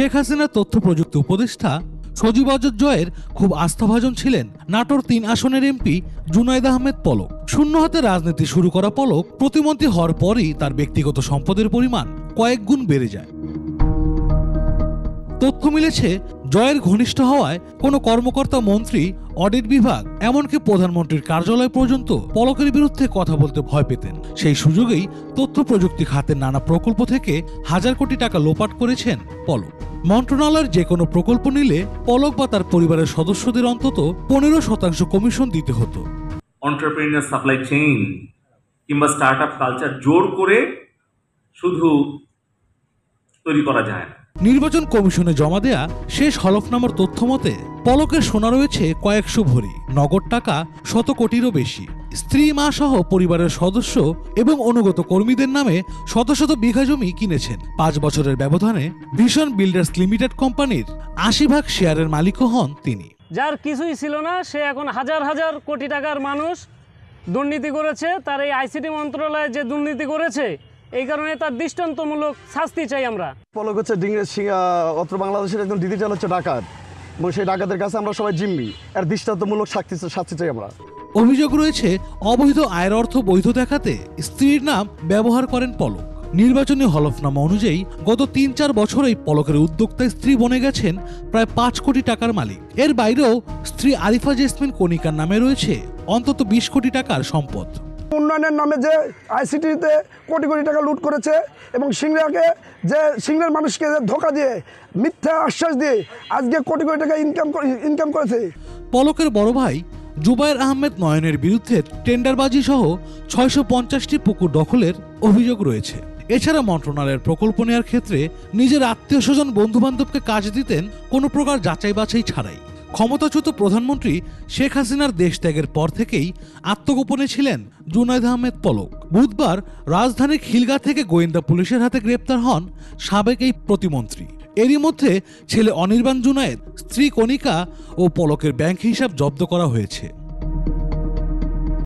শেখ হাসিনার তথ্য প্রযুক্তি উপদেষ্টা সজীব অজর জয়ের খুব আস্থাভাজন ছিলেন নাটোর ৩ আসনের এমপি জুনায়েদ আহমেদ পলক। শূন্য হাতে রাজনীতি শুরু করা পলক প্রতিমন্ত্রী হওয়ার পরই তার ব্যক্তিগত সম্পদের পরিমাণ কয়েক গুণ বেড়ে যায়। তথ্য মিলেছে, জয়ের ঘনিষ্ঠ হওয়ায় কোনো কর্মকর্তা, মন্ত্রী, অডিট বিভাগ, এমনকি প্রধানমন্ত্রীর কার্যালয় পর্যন্ত পলকের বিরুদ্ধে কথা বলতে ভয় পেতেন। সেই সুযোগেই তথ্য প্রযুক্তি খাতের নানা প্রকল্প থেকে হাজার কোটি টাকা লোপাট করেছেন পলক। মন্ত্রণালয়ের যে কোনো প্রকল্প নিলে পলক বা তার পরিবারের সদস্যদের অন্তত 15% কমিশন দিতে হতো। এন্টারপ্রেনিউর সাপ্লাই চেইন কিংবা স্টার্টআপ কালচার জোর করে শুধু তৈরি করা যায় না। নির্বাচন কমিশনে জমা দেয়া শেষ হলফনামার তথ্য মতে পলকের সোনা রয়েছে কয়েকশো ভরি, নগদ টাকা 100 কোটিরও বেশি। স্ত্রী, মা সহ পরিবারের সদস্য এবং অনুগত কর্মীদের নামে শত শত বিঘা জমি কিনেছেন। 5 বছরের ব্যবধানে ভিশন বিল্ডার্স লিমিটেড কোম্পানির 80% শেয়ারের মালিকও হন তিনি। যার কিছুই ছিল না, সে এখন হাজার হাজার কোটি টাকার মানুষ দুর্নীতি করেছে। তার এই আইসিটি মন্ত্রণালয়ে যে দুর্নীতি করেছে, এই কারণে তার দৃষ্টান্তমূলক শাস্তি চাই আমরা। পলক হচ্ছে অত্র বাংলাদেশের একজন ডিজিটাল হচ্ছে ডাকাত, এবং সেই ডাকাতের কাছে আমরা সবাই জিম্মি। এর দৃষ্টান্তমূলক শাস্তি চাই আমরা। অভিযোগ রয়েছে, অবৈধ আয়ের অর্থ বৈধ দেখাতে স্ত্রীর নাম ব্যবহার করেন পলক। নির্বাচনী হলফনামা অনুযায়ী গত 3-4 বছরেই পলকের উদ্যোক্তা স্ত্রী বনে গেছেন প্রায় 5 কোটি টাকার মালিক। এর বাইরেও স্ত্রী আরিফা জেসমিন কণিকার নামে রয়েছে অন্তত 20 কোটি টাকার সম্পদ। উন্নয়নের নামে যে আইসিটিতে কোটি কোটি টাকা লুট করেছে এবং সিংড়ার মানুষকে ধোকা দিয়ে, মিথ্যা আশ্বাস দিয়ে আজকে কোটি কোটি টাকা ইনকাম করেছে। পলকের বড় ভাই জুবায়ের আহমেদ নয়নের বিরুদ্ধে টেন্ডারবাজি সহ 650টি পুকুর দখলের অভিযোগ রয়েছে। এছাড়া মন্ত্রণালয়ের প্রকল্প নেওয়ার ক্ষেত্রে নিজের আত্মীয় স্বজন, বন্ধু বান্ধবকে কাজ দিতেন কোনো প্রকার যাচাই বাছাই ছাড়াই। ক্ষমতাচ্যুত প্রধানমন্ত্রী শেখ হাসিনার দেশ ত্যাগের পর থেকেই আত্মগোপনে ছিলেন জুনায়েদ আহমেদ পলক। বুধবার রাজধানীর খিলগাঁও থেকে গোয়েন্দা পুলিশের হাতে গ্রেপ্তার হন সাবেক এই প্রতিমন্ত্রী। এরই মধ্যে ছেলে অনির্বাণ জুনায়েদ, স্ত্রী কণিকা ও পলকের ব্যাংক হিসাব জব্দ করা হয়েছে।